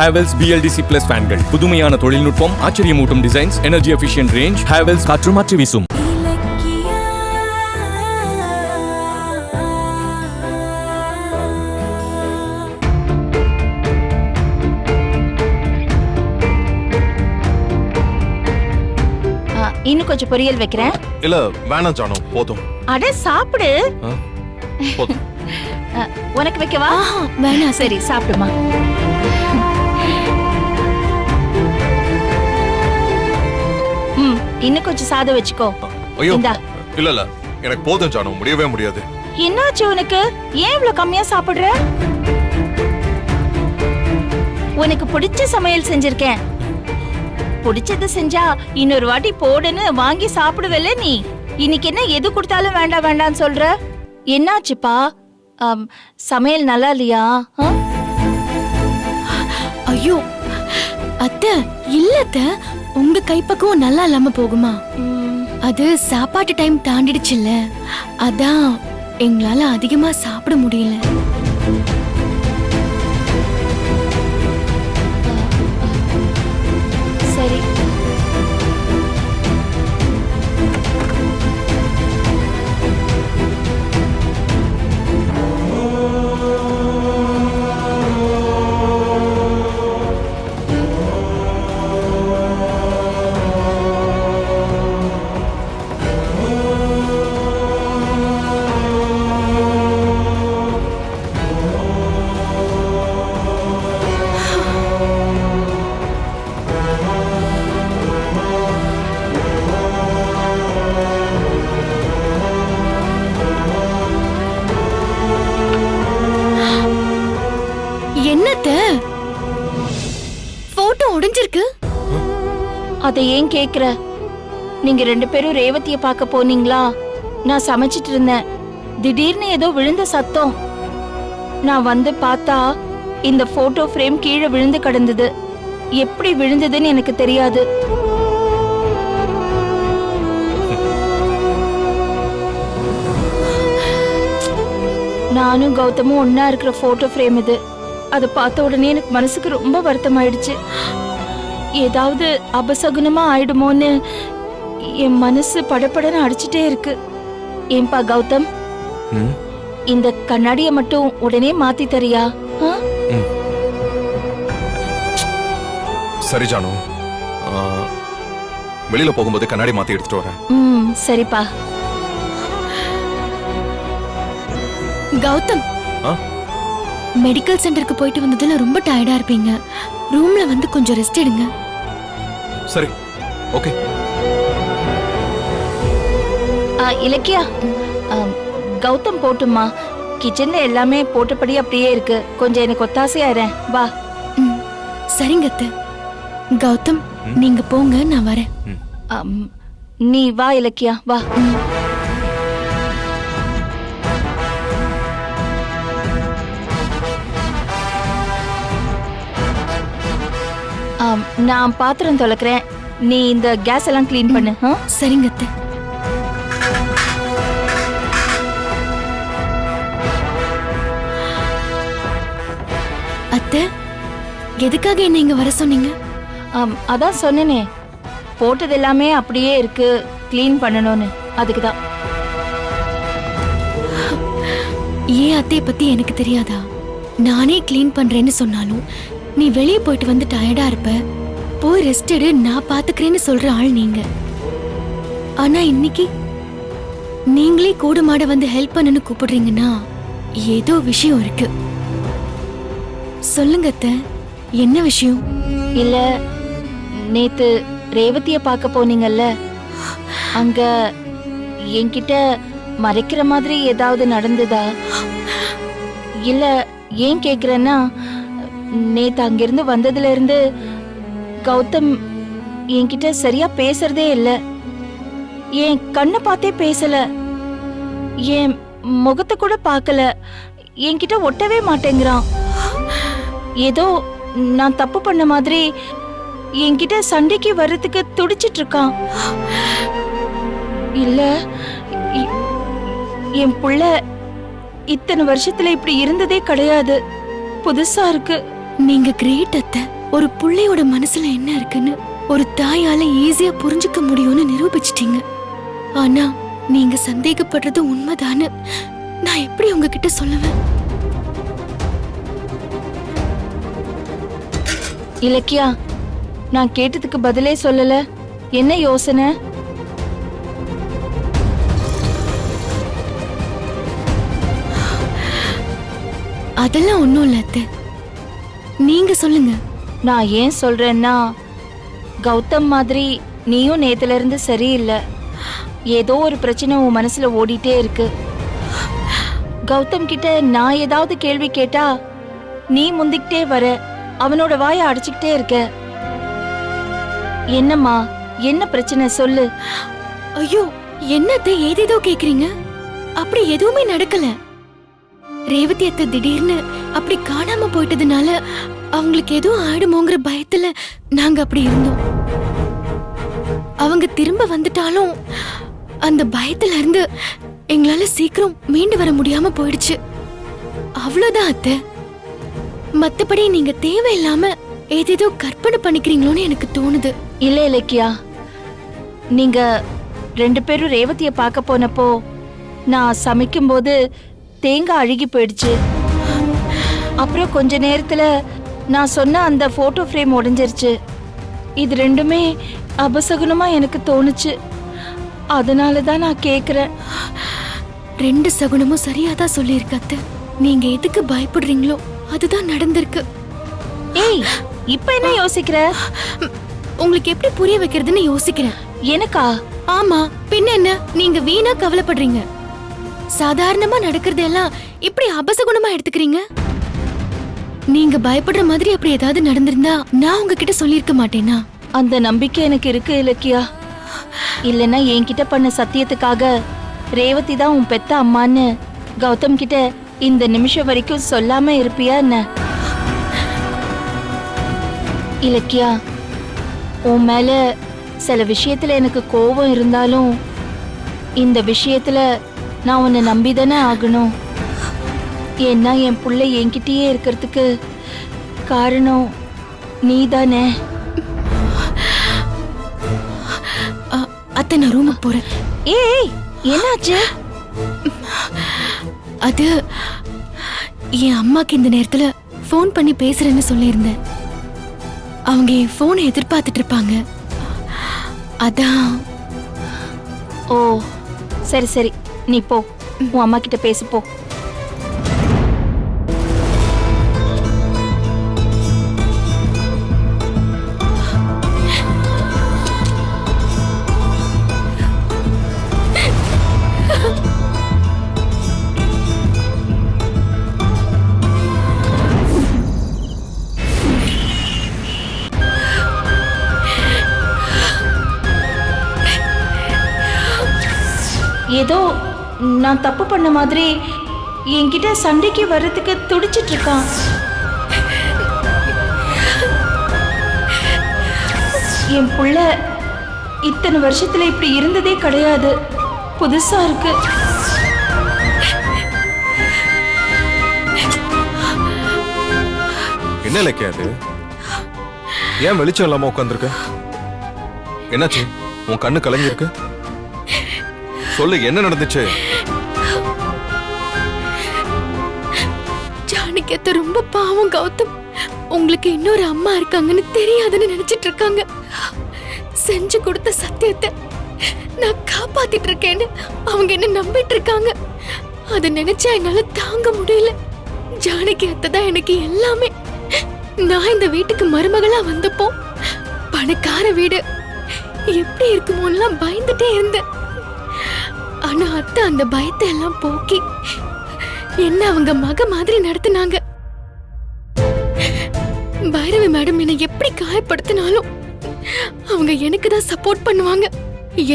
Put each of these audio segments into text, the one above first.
Havells BLDC Plus ஃபேன்கள் புதுமையான தொழில்நுட்பம், ஆச்சரியமூட்டும் designs, energy efficient range. Havells காற்று மாற்றி வீசும். இன்னும் கொஞ்சம் பொரியல் வைக்கிறேன். இல்ல வேணாம் ஜானு, போதும். அட சாப்பிடு. போதும். உனக்கு வைக்கவா? வேணாம். சரி சாப்பிடுமா. இன்னும் கொஞ்சம் சாதம் வச்சுக்கோ. ஐயோ இந்தா. இல்ல இல்ல எனக்கு போதும் ஜானு, முடியவே முடியாது. என்னாச்சு உனக்கு? ஏன் இவ்வளவு கம்மியா சாப்பிடுற? உனக்கு பிடிச்ச சமையல் செஞ்சிருக்கேன். பிடிச்சது செஞ்சா இன்னொரு வாட்டி போடுன்னு வாங்கி சாப்பிடுவல்ல நீ. இன்னைக்கு என்ன எது கொடுத்தாலும் வேண்டாம் வேண்டாம்னு சொல்ற? என்னாச்சுப்பா? சமையல் நல்லா இல்லையா? ஐயோ அத்தை, இல்லத்த, உங்க கைப்பக்குவம் நல்லா இல்லாம போகுமா? அது சாப்பாட்டு டைம் தாண்டிடுச்சுல்ல, அதான் எங்களால அதிகமா சாப்பிட முடியல. சரி. என்னத்த போட்டோ உடைஞ்சிருக்கு? அதை ஏன் கேக்குற? நீங்க ரெண்டு பேரும் ரேவதிய பார்க்க போனீங்களா? நான் சமைச்சிட்டு இருந்தேன். திடீர்னு ஏதோ விழுந்த சத்தம். நான் வந்து பார்த்தா இந்த போட்டோ ஃப்ரேம் கீழே விழுந்து கிடந்தது. எப்படி விழுந்ததுன்னு எனக்கு தெரியாது. நானும் கௌதமும் ஒன்னா இருக்கிற போட்டோ ஃப்ரேம் இது. அதை பார்த்த உடனே எனக்கு மனசுக்கு ரொம்ப வருத்தமாயிடுச்சு. ஏதாவது அபசகுனமா ஆயிடுமோன்னு என் மனசு படபடன்னு அடிச்சுட்டே இருக்கு. ஏன்பா கௌதம், இந்த கண்ணாடியை மட்டும் உடனே மாத்தி தரியா? சரி ஜானு, வெளியில போகும்போது கண்ணாடி மாத்தி எடுத்துட்டு வரேன். சரிப்பா. கௌதம், மெடிக்கல் சென்டருக்கு போயிட்டு வந்ததுல ரொம்ப டயர்டா இருப்பீங்க. ரூம்ல வந்து கொஞ்சம் ரெஸ்ட் எடுங்க. சரி, ஓகே. இலக்கியா, கௌதம் போட்டுமா. கிச்சன்ல எல்லாமே போட்டபடி அப்படியே இருக்கு. கொஞ்சம் எனக்கு ஒத்தாசையாயிரேன். வா. சரிங்க அத்தை. கௌதம், நீங்க போங்க, நான் வரேன். நீ வா இலக்கியா, வா. நான் பாத்திரம் தொலைக்கிறேன். நீ இந்த கேஸ் எல்லாம் கிளீன் பண்ணு. சரிங்க அத்தை. அத்தை, எதுக்காக என்ன இங்க வர சொன்னீங்க? அதான் சொன்னேனே, போட்டது எல்லாமே அப்படியே இருக்கு, கிளீன் பண்ணணும்னு. அதுக்குதான். ஏன் அத்தைய பத்தி எனக்கு தெரியாதா? நானே கிளீன் பண்றேன்னு சொன்னாலும் நீ வெளியே போயிட்டு வந்து டயர்டா இருப்ப, போய் ரெஸ்ட் எடு, நான் பாத்துக்கிறேன்னு சொல்ற ஆள் நீங்க. ஆனா இன்னைக்கு நீங்களே கூட மாட வந்து ஹெல்ப் பண்ணனு கூப்பிடுறீங்கன்னா ஏதோ விஷயம் இருக்கு. சொல்லுங்க அத்தை, என்ன விஷயம்? இல்ல, நேத்து ரேவதிய பார்க்க போனீங்கல்ல, அங்க என்கிட்ட மறைக்கிற மாதிரி ஏதாவது நடந்ததா? இல்ல, ஏன் கேக்குறேன்னா, நேத்து அங்கிருந்து வந்ததுல இருந்து கௌதம் என்கிட்ட சரியா பேசுறதே இல்ல. என் கண்ணை பார்த்தே பேசல, என் முகத்தை கூட பார்க்கல, என்கிட்ட ஒட்டவே மாட்டேங்கிறான். ஏதோ நான் தப்பு பண்ண மாதிரி என்கிட்ட சண்டைக்கு வர்றதுக்கு துடிச்சிட்டு இருக்கான். இல்ல, என் புள்ள இத்தனை வருஷத்துல இப்படி இருந்ததே கிடையாது. புதுசா இருக்கு. நீங்க கிரேட் அத்தை. ஒரு புள்ளையோட மனசுல என்ன இருக்குன்னு ஒரு தாயால ஈஸியா புரிஞ்சுக்க முடியும்னு நிரூபிச்சிட்டீங்க. ஆனா நீங்க சந்தேகப்படுறது உண்மைதான்னு நான் எப்படி உங்ககிட்ட சொல்லுவேன்? இலக்கியா, நான் கேட்டதுக்கு பதிலே சொல்லல. என்ன யோசனை? அதெல்லாம் ஒண்ணும் இல்ல அத்தை, நீங்க சொல்லுங்க. நான் ஏன் சொல்றேன்னா, கௌதம் மாதிரி நீயும் நேத்துல இருந்து சரியில்லை. ஏதோ ஒரு பிரச்சனை உன் மனசுல ஓடிட்டே இருக்கு. கௌதம் கிட்ட நான் ஏதாவது கேள்வி கேட்டா நீ முந்திக்கிட்டே வர, அவனோட வாயை அடைச்சுக்கிட்டே இருக்க. என்னம்மா, என்ன பிரச்சனை சொல்லு. ஐயோ, என்னத்தை ஏதேதோ கேக்குறீங்க? அப்படி எதுவுமே நடக்கல. ரேவதி அத்தை திடீர்னு அப்படி காணாம போயிட்டதுனால அவங்களுக்கு எதுவும் ஆயிடுமோங்கிற பயத்துல நாங்க அப்படி இருந்தோம். அவங்க திரும்ப வந்துட்டாலும் அந்த பயத்துல இருந்து எங்களால சீக்கிரம் மீண்டு வர முடியாம போயிடுச்சு. அவ்வளவுதான் அத்தை. மத்தபடி நீங்க தேவையில்லாம ஏதேதோ கற்பனை பண்ணிக்கிறீங்களோன்னு எனக்கு தோணுது. இல்ல இலக்கியா, நீங்க 2 பேரும் ரேவதிய பார்க்க போனப்போ நான் சமைக்கும் போது தேங்காய் அழுகி போயிடுச்சு. அப்புறம் கொஞ்ச நேரத்துல நான் சொன்ன அந்த போட்டோ ஃப்ரேம் உடைஞ்சிருச்சு. இது ரெண்டுமே அபசகுனமா எனக்கு தோணுச்சு. அதனாலதான் நான் கேக்குறேன். 2 சகுனமும் சரியாதான் சொல்லியிருக்காத்த. நீங்க எதுக்கு பயப்படுறீங்களோ அதுதான் நடந்திருக்கு. ஏய், இப்ப என்ன யோசிக்கிற? உங்களுக்கு எப்படி புரிய வைக்கிறதுன்னு யோசிக்கிறேன். எனக்கா? ஆமா, பின்ன என்ன? நீங்க வீணா கவலைப்படுறீங்க. சாதாரணமா நடக்கிறது எல்லாம் இப்படி அபசகுணமா எடுத்துக்கிறீங்க. நீங்க பயப்படுற மாதிரி அப்படி ஏதாவது நடந்திருந்தா நான் உங்ககிட்ட சொல்லியிருக்க மாட்டேனா? அந்த நம்பிக்கை எனக்கு இருக்கு இலக்கியா. இல்லைன்னா என்கிட்ட பண்ண சத்தியத்துக்காக ரேவதி தான் உன் பெத்த அம்மான்னு கௌதம் கிட்ட இந்த நிமிஷம் வரைக்கும் சொல்லாம இருப்பியா என்ன? இலக்கியா, உன் மேல சில விஷயத்துல எனக்கு கோபம் இருந்தாலும் இந்த விஷயத்துல நான் உன்னை நம்பிதானே ஆகணும். ஏன்னா என் புள்ள என்கிட்டயே இருக்கிறதுக்கு காரணம் நீதானே. அத்தை, நான் ரூமுக்கு போறேன். ஏய், என்னாச்சு? அது என் அம்மாக்கு இந்த நேரத்துல ஃபோன் பண்ணி பேசுறேன்னு சொல்லியிருந்தேன். அவங்க என் ஃபோனை எதிர்பார்த்துட்டு இருப்பாங்க. அதான். ஓ, சரி சரி, நீ போ, உன் அம்மா கிட்ட பேசு போ. ஏதோ நான் தப்பு பண்ண மாதிரி என்கிட்ட சண்டைக்கு வர்றதுக்கு துடிச்சிட்டு இருக்கான். என் புள்ள இத்தனை வருஷத்துல இப்படி இருந்ததே கிடையாது. புதுசா இருக்கு. என்ன இலக்கியா அது? ஏன் வெளிச்சம் இல்லாம உட்காந்துருக்க? என்னாச்சு? உன் கண்ணு கலங்கி இருக்கு. சொல்லு, என்ன நடந்துச்சு? ஜானகியத்தை ரொம்ப பாவம் கௌதம். உங்களுக்கு இன்னொரு அம்மா இருக்காங்கன்னு தெரியாதுன்னு நினைச்சிட்டு இருக்காங்க. செஞ்சு கொடுத்த சத்தியத்தை நான் காப்பாத்திட்டு இருக்கேன்னு அவங்க என்ன நம்பிட்டு இருக்காங்க. அதை நினைச்சா என்னால தாங்க முடியல. ஜானகியத்தை தான் எனக்கு எல்லாமே. நான் இந்த வீட்டுக்கு மருமகளா வந்தப்போ பணக்கார வீடு எப்படி இருக்குமோலாம் பயந்துட்டே இருந்தேன். ஆனா அத்தை அந்த பயத்தை எல்லாம் போக்கி என்ன அவங்க மக மாதிரி நடத்தினாங்க. பைரவி மேடம் என்னை எப்படி காயப்படுத்தினாலும் அவங்க எனக்கு தான் சப்போர்ட் பண்ணுவாங்க.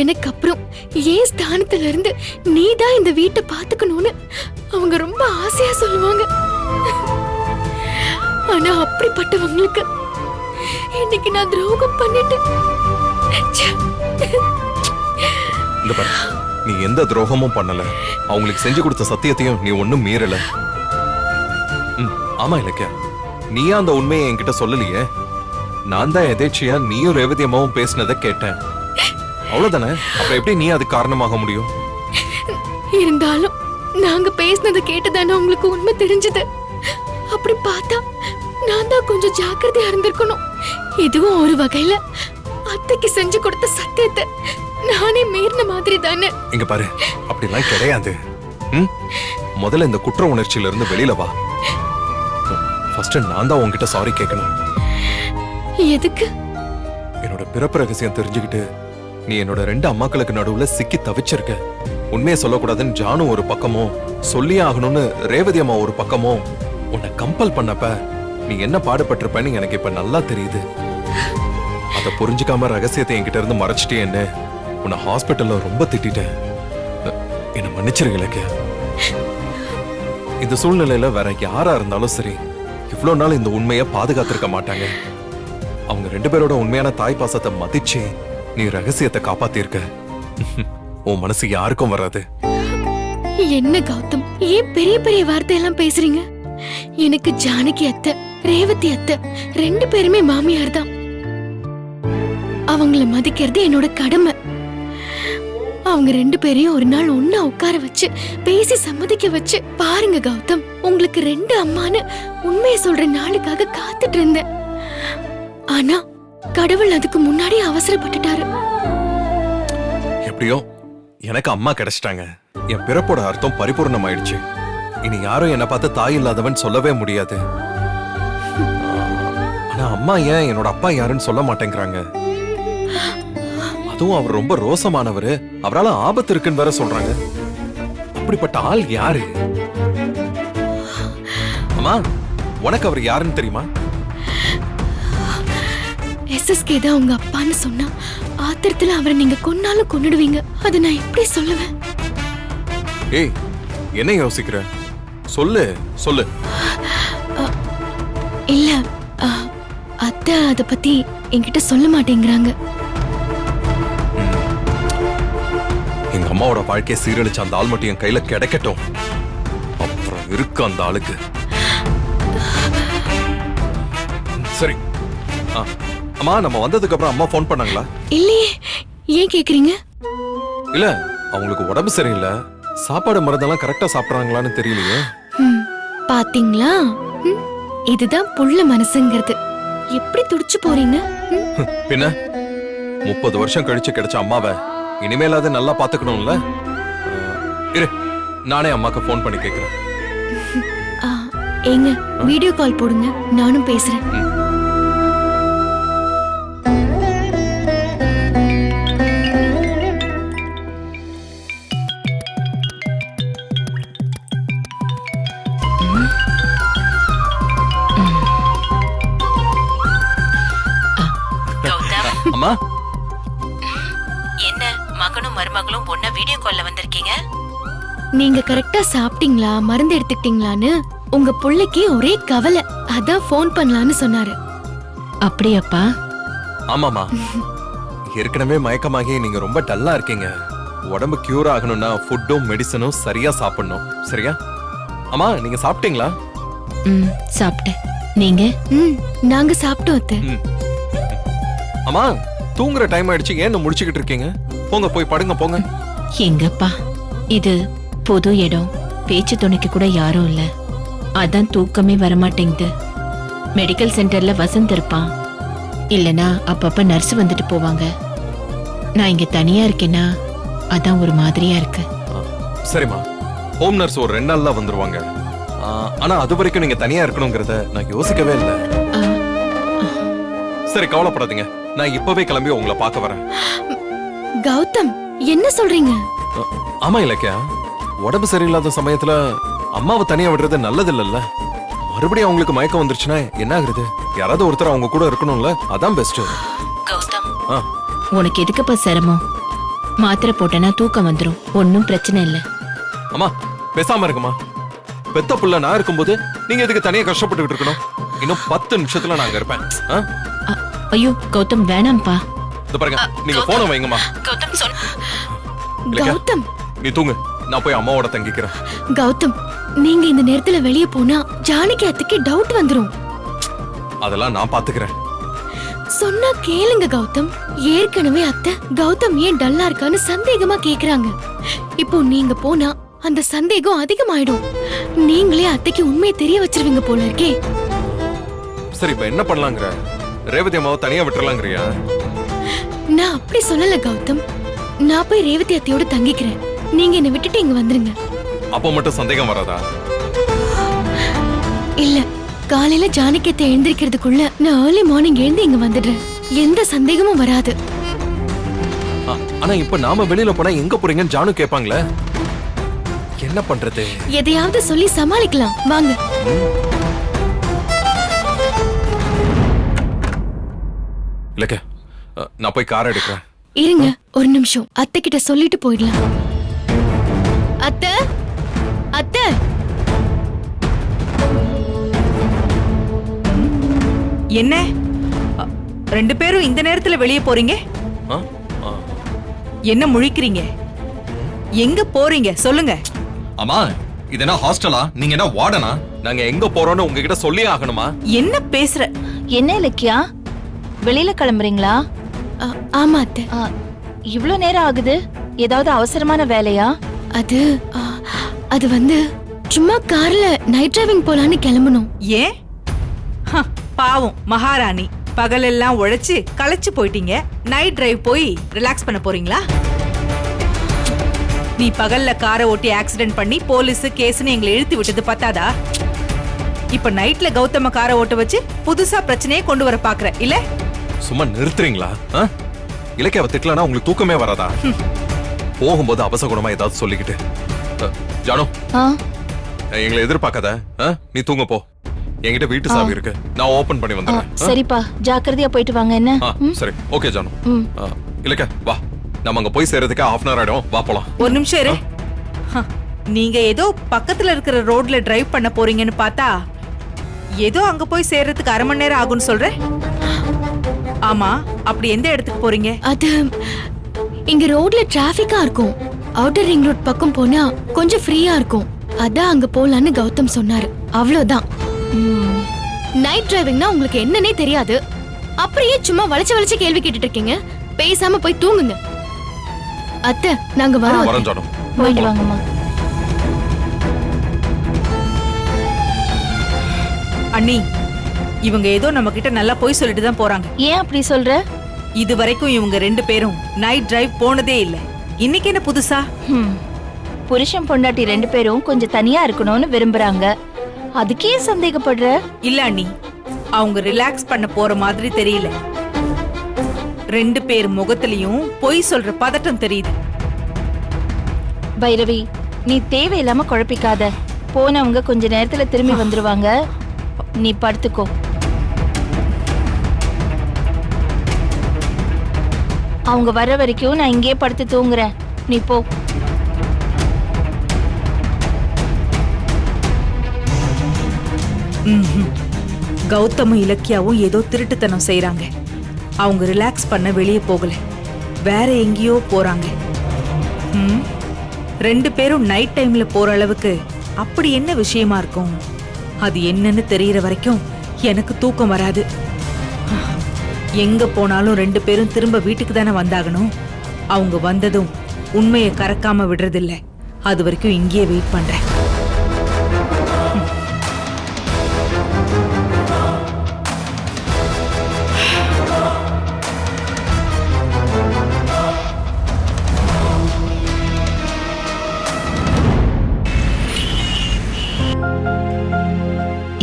எனக்கு அப்புறம் ஏன் ஸ்தானத்துல இருந்து நீ தான் இந்த வீட்டை பாத்துக்கணும்னு அவங்க ரொம்ப ஆசையா சொல்லுவாங்க. ஆனா அப்படிப்பட்டவங்களுக்கு இன்னைக்கு நான் துரோகம் பண்ணிட்டேன். இந்த பாரு, நீ எந்த துரோகமும் பண்ணல. அவங்களுக்கு செஞ்சு கொடுத்த சத்தியத்தையும் நீ ஒன்னும் மீறல. ஆமா இலக்கியா, நீயா அந்த உண்மையை என்கிட்ட சொல்லலையே. நான் தான் எதேச்சியா நீயும் ரேவதி அம்மாவும் பேசினதை கேட்டேன். அவ்வளவுதானே? அப்புறம் எப்படி நீ அதுக்கு காரணமாக முடியும்? இருந்தாலும் நாங்க பேசினதை கேட்டுதானே உங்களுக்கு உண்மை தெரிஞ்சது. அப்படி பார்த்தா நான் தான் கொஞ்சம் ஜாக்கிரதையா இருந்திருக்கணும். இதுவும் ஒரு வகையில அத்தைக்கு செஞ்சு கொடுத்த சத்தியத்தை நானே மீறின மாதிரி தானே. இங்க பாரு, அப்படிலாம் கிடையாது. முதல்ல இந்த குற்ற உணர்ச்சியில இருந்து வெளியில வா. ஃபர்ஸ்ட் நான் தான் உன்கிட்ட சாரி கேட்கணும். எதுக்கு? என்னோட பிறப்பு ரகசியம் தெரிஞ்சுக்கிட்டு நீ என்னோட 2 அம்மாக்களுக்கு நடுவுல சிக்கி தவிச்சிருக்க. உண்மையை சொல்லக்கூடாதுன்னு ஜானு ஒரு பக்கமும், சொல்லியே ஆகணும்னு ரேவதி அம்மா ஒரு பக்கமும் உன்னை கம்பல் பண்ணப்ப நீ என்ன பாடுபட்டிருப்பன்னு எனக்கு இப்ப நல்லா தெரியுது. அதை புரிஞ்சுக்காம ரகசியத்தை என்கிட்ட இருந்து மறைச்சிட்டே என்ன உன்னை ஹாஸ்பிட்டல்ல ரொம்ப திட்டேன். என்ன மன்னிச்சிருங்க இலக்கியா. இந்த சூழ்நிலையில வேற யாரா இருந்தாலும் சரி, இவ்வளவு நாள் இந்த உண்மையை பாதுகாத்திருக்க மாட்டாங்க. அவங்க 2 பேரோட உண்மையான தாய் பாசத்தை மதிச்சு நீ ரகசியத்தை காப்பாத்திருக்க. உன் மனசு யாருக்கும் வராது. என்ன கௌதம், ஏன் பெரிய பெரிய வார்த்தையெல்லாம் பேசுறீங்க? எனக்கு ஜானகி அத்தை, ரேவதி அத்தை 2 பேருமே மாமியார் தான். அவங்கள மதிக்கிறது என்னோட கடமை. அவங்க 2 பேரையும் ஒரு நாள் ஒண்ணா உட்கார வச்சு பேசி சம்மதிக்க வச்சு பாருங்க கௌதம், உங்களுக்கு 2 அம்மான்னு உண்மையை சொல்ற நாளுக்காக காத்துட்டு இருந்தேன். ஆனா கடவுள் அதுக்கு முன்னாடி அவசரப்பட்டுட்டாரு. எப்படியோ எனக்கு அம்மா கிடைச்சிட்டாங்க. என் பிறப்போட அர்த்தம் பரிபூர்ணமாயிடுச்சு. இனி யாரும் என்ன பார்த்து தாய் இல்லாதவன் சொல்லவே முடியாது. ஆனா அம்மா ஏன் என்னோட அப்பா யாருன்னு சொல்ல மாட்டேங்கிறாங்க? அதுவும் அவர் ரொம்ப ரோசமானவரு, அவரால ஆபத்து இருக்குன்னு வேற சொல்றாங்க. அப்படிப்பட்ட ஆள் யாரு? அம்மா, உனக்கு அவர் யாருன்னு தெரியுமா? எஸ்எஸ்கே தான் உங்க அப்பான்னு சொன்னா ஆத்திரத்துல அவரை நீங்க கொன்னாலும் கொன்னுடுவீங்க. அதை நான் எப்படி சொல்லுவேன்? ஏய், என்ன யோசிக்கிற? சொல்லு சொல்லு. இல்ல, அத்தை அத பத்தி என்கிட்ட சொல்ல மாட்டேங்கிறாங்க. எங்க அம்மாவோட வாழ்க்கையை சீரழிச்ச அந்த ஆள் மட்டும் என் கையில கிடைக்கட்டும். அப்புறம் இருக்கு அந்த ஆளுக்கு. சரி. அம்மா, நம்ம வந்ததுக்கு அப்புறம் அம்மா ஃபோன் பண்ணாங்களா? இல்லையே, ஏன் கேக்குறீங்க? இல்ல, அவங்களுக்கு உடம்பு சரியில்லை. சாப்பாடு மருந்தெல்லாம் கரெக்டா சாப்பிடுறாங்களான்னு தெரியலையே. பாத்தீங்களா, இதுதான் புள்ள மனசுங்கிறது. எப்படி துடிச்சு போறீங்க? பின்ன 30 வருஷம் கழிச்சு கிடைச்ச அம்மாவை இனிமேலாவது நல்லா பாத்துக்கணும்ல. இரு, நானே அம்மாக்கு ஃபோன் பண்ணி கேக்குறேன். ஏங்க, வீடியோ கால் போடுங்க, நானும் பேசுறேன். அம்மா, என்ன மகனும் மருமகளும் ஒண்ணா வீடியோ கால்ல வந்திருக்கீங்க? நீங்க கரெக்டா சாப்பிட்டீங்களா, மருந்து எடுத்துக்கிட்டீங்களான்னு உங்க புள்ளைக்கு ஒரே கவலை. அதான் ஃபோன் பண்ணலான்னு சொன்னாரு. அப்படியாப்பா? ஆமாமா. ஏற்கனவே மயக்கமாகி நீங்க ரொம்ப டல்லா இருக்கீங்க. உடம்பு கியூர் ஆகணும்னா ஃபுட்டும் மெடிசனும் சரியா சாப்பிடணும். சரியா? அம்மா, நீங்க சாப்பிட்டீங்களா? சாப்பிட்டேன். நீங்க? நாங்க சாப்பிட்டோம் அத்தை. அம்மா, தூங்குற டைம் ஆயிடுச்சு, ஏன் முடிச்சுக்கிட்டு இருக்கீங்க? போங்க, போய் படுங்க போங்க. எங்கப்பா, இது பொது இடம், பேச்சு துணைக்கு கூட யாரும் இல்ல. அதான் தூக்கமே வரமாட்டேங்குது. மெடிக்கல் சென்டர்ல வசந்த் இருப்பான், இல்லனா அப்பப்ப நர்ஸ் வந்துட்டு போவாங்க. நான் இங்க தனியா இருக்கேன்னா அதான் ஒரு மாதிரியா இருக்கு. சரிம்மா, ஹோம் நர்ஸ் ஒரு 2 நாள்ல வந்துருவாங்க. ஆனா அது வரைக்கும் நீங்க தனியா இருக்கணுங்கிறத நான் யோசிக்கவே இல்லை. சரி, கவலைப்படாதீங்க. நான் இப்பவே கிளம்பி உங்களை பார்க்க வரேன். கௌதம், என்ன சொல்றீங்க? ஆமா இலக்கியா, உடம்பு சரியில்லாத சமயத்துல அம்மாவை தனியா விடுறது நல்லது இல்லல்ல. மறுபடியும் அவங்களுக்கு மயக்கம் வந்துருச்சுன்னா என்ன ஆகுறது? யாராவது ஒருத்தர் அவங்க கூட இருக்கணும்ல, அதான் பெஸ்ட். கௌதம், உனக்கு எதுக்குப்பா சிரமம்? மாத்திரை போட்டனா தூக்கம் வந்துரும், ஒன்னும் பிரச்சனை இல்ல. அம்மா, பேசாம இருக்குமா? பெத்த புள்ள நான் இருக்கும்போது நீங்க எதுக்கு தனியா கஷ்டப்பட்டுக்கிட்டு இருக்கணும்? இன்னும் 10 நிமிஷத்துல நான் அங்க இருப்பேன். ஐயோ கௌதம், வேணாம்ப்பா. இந்த பாருங்க, நீங்க போன வைங்கம்மா. கௌதம் கௌதம், நீ தூங்கு, நான் போய் அம்மாவோட தங்கிக்கிறேன். கௌதம், நீங்க இந்த நேரத்துல வெளியே போனா ஜானகி அத்தைக்கு டவுட் வந்துரும். அதெல்லாம் நான் பாத்துக்கிறேன். சொன்னா கேளுங்க கௌதம். ஏற்கனவே அத்தை கௌதம் ஏன் டல்லா இருக்கான்னு சந்தேகமா கேக்குறாங்க. இப்போ நீங்க போனா அந்த சந்தேகம் அதிகமாயிடும். நீங்களே அத்தைக்கு உண்மையை தெரிய வச்சிருவீங்க போல இருக்கே. சரி இப்ப என்ன பண்ணலாங்கிற? ரேவதி அம்மாவை தனியா விட்டுறலாங்கிறியா? நான் அப்படி சொல்லல கௌதம். நான் போய் ரேவதி அத்தையோட தங்கிக்கிறேன். நீங்க என்னை விட்டுட்டு இங்க வந்துருங்க. அப்போ மட்டும் சந்தேகம் வராதா? இல்ல, காலையில ஜானகியத்தை எழுந்திருக்கிறதுக்குள்ள நான் ஏர்லி மார்னிங் எழுந்து இங்க வந்துடுறேன். எந்த சந்தேகமும் வராது. ஆனா இப்ப நாம வெளியில போனா எங்க போறீங்கன்னு ஜானு கேட்பாங்களே, என்ன பண்றது? எதையாவது சொல்லி சமாளிக்கலாம் வாங்க. இல்லக்க, நான் போய் கார் எடுக்கிறேன். இருங்க ஒரு நிமிஷம், அத்தை கிட்ட சொல்லிட்டு போயிடலாம். அத்தை, அத்தை. என்ன ரெண்டு பேரும் இந்த நேரத்துல வெளியே போறீங்க? ஆ? ஆ. என்ன முழிக்கிறீங்க? எங்க போறீங்க சொல்லுங்க. அம்மா, இது என்ன ஹாஸ்டலா? நீங்க என்ன வார்டனா? நாங்க எங்க போறோம்னு உங்ககிட்ட சொல்லியே ஆகணுமா? என்ன பேசுற? என்ன இலக்கியா, வெளியில கிளம்புறீங்களா? ஆமா அத்தை. இவ்ளோ நேரம் ஆகுது, ஏதாவது அவசரமான வேலையா? அது அது வந்து சும்மா கார்ல நைட் டிரைவிங் போலான்னு கிளம்பணும். ஏன்? பாவம் மகாராணி, பகலெல்லாம் உழைச்சு களைச்சு போயிட்டீங்க. நைட் டிரைவ் போய் ரிலாக்ஸ் பண்ண போறீங்களா? நீ பகல்ல காரை ஓட்டி ஆக்சிடென்ட் பண்ணி போலீஸ் கேஸ்னு எங்களை இழுத்து விட்டது பத்தாதா? இப்ப நைட்ல கௌதம காரை ஓட்ட வச்சு புதுசா பிரச்சனையே கொண்டு வர பாக்குற இல்ல? சும்மா நிறுத்துறீங்களா? இலக்கியாவை திட்டலனா உங்களுக்கு தூக்கமே வராதா? போகும்போது அவசகுணமா ஏதாவது சொல்லிக்கிட்டு. ஜானு, எங்களை எதிர்பார்க்காத. நீ தூங்க போ. என்கிட்ட வீட்டு சாவி இருக்கு, நான் ஓபன் பண்ணி வந்துடுறேன். சரிப்பா, ஜாக்கிரதையா போயிட்டு வாங்க. என்ன? சரி, ஓகே ஜானு. இலக்கியா வா, நம்ம அங்க போய் சேர்றதுக்கு half an hour ஆயிடும். வா போலாம். ஒரு நிமிஷம் இரு. நீங்க ஏதோ பக்கத்துல இருக்கிற ரோட்ல டிரைவ் பண்ண போறீங்கன்னு பார்த்தா ஏதோ அங்க போய் சேர்றதுக்கு அரை மணி நேரம் ஆகும்னு சொல்ற. ஆமா, அப்படி எந்த இடத்துக்கு போறீங்க? அது இங்க ரோட்ல டிராபிக்கா இருக்கும். அவுட்டர் ரிங் ரோட் பக்கம் போனா கொஞ்சம் ஃப்ரீயா இருக்கும். அதான் அங்க போலான்னு கௌதம் சொன்னாரு. அவ்வளவுதான். நைட் டிரைவிங்னா உங்களுக்கு என்னன்னே தெரியாது. அப்படியே சும்மா வளைச்சு வளைச்சு கேள்வி கேட்டுட்டு இருக்கீங்க. பேசாம போய் தூங்குங்க. அத்தை, நாங்க வரோம். வரேன் ஜானு. போயிட்டு வாங்கம்மா. அண்ணி, இவங்க ஏதோ நம்ம கிட்ட நல்லா போய் சொல்லிட்டு தான் போறாங்க. ஏன் அப்படி சொல்ற? இது வரைக்கும் இவங்க ரெண்டு பேரும் நைட் டிரைவ் போனதே இல்ல. இன்னைக்கு என்ன புதுசா? புருஷன் பொண்டாட்டி ரெண்டு பேரும் கொஞ்சம் தனியா இருக்கணும்னு விரும்புறாங்க. அதுக்கே சந்தேகப்படுற? இல்ல அண்ணி, அவங்க ரிலாக்ஸ் பண்ண போற மாதிரி தெரியல. ரெண்டு பேர் முகத்திலையும் பொய் சொல்ற பதட்டம் தெரியுது. பைரவி, நீ தேவையில்லாம குழப்பிக்காத. போனவங்க கொஞ்ச நேரத்துல திரும்பி வந்துருவாங்க. நீ படுத்துக்கோ. அவங்க வர வரைக்கும் நான் இங்கே படுத்து தூங்குறேன். நீ போ. கௌதமும் இலக்கியாவும் ஏதோ திருட்டுத்தனம் செய்யறாங்க. அவங்க ரிலாக்ஸ் பண்ண வெளியே போகல, வேற எங்கேயோ போறாங்க. ரெண்டு பேரும் நைட் டைம்ல போற அளவுக்கு அப்படி என்ன விஷயமா இருக்கும்? அது என்னன்னு தெரியற வரைக்கும் எனக்கு தூக்கம் வராது. எங்க போனாலும் ரெண்டு பேரும் திரும்ப வீட்டுக்கு தானே வந்தாகணும். அவங்க வந்ததும் உண்மையை கறக்காம விடுறதில்ல. அது வரைக்கும் இங்கேயே வெயிட் பண்றேன்.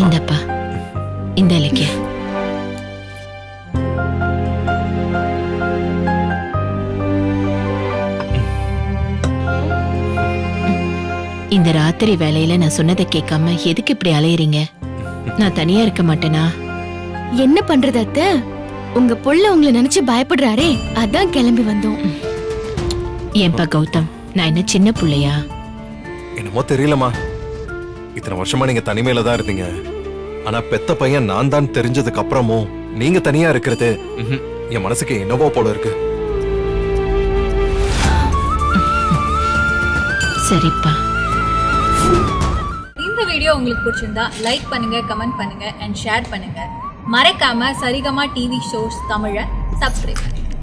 இந்தப்பா, இந்த இலக்கியா. இந்த ராத்திரி வேலையில நான் சொன்னதை கேட்காம எதுக்கு இப்படி அலையறீங்க? நான் தனியா இருக்க மாட்டேனா? என்ன பண்றது அத்தை? உங்க புள்ள உங்களை நினைச்சு பயப்படுறாரே, அதான் கிளம்பி வந்தோம். ஏன்பா கௌதம், நான் என்ன சின்ன புள்ளையா? என்னமோ தெரியலமா, இத்தனை வருஷமா நீங்க தனிமையில தான் இருந்தீங்க. ஆனா பெத்த பையன் நான் தான் தெரிஞ்சதுக்கு அப்புறமும் நீங்க தனியா இருக்கிறது என் மனசுக்கு என்னவோ போல இருக்கு. சரிப்பா. இந்த வீடியோ உங்களுக்கு பிடிச்சிருந்தா லைக் பண்ணுங்க, கமெண்ட் பண்ணுங்க அண்ட் ஷேர் பண்ணுங்க. மறக்காம சரிகமா டிவி ஷோஸ் தமிழை சப்ஸ்கிரைப் பண்ணுங்க.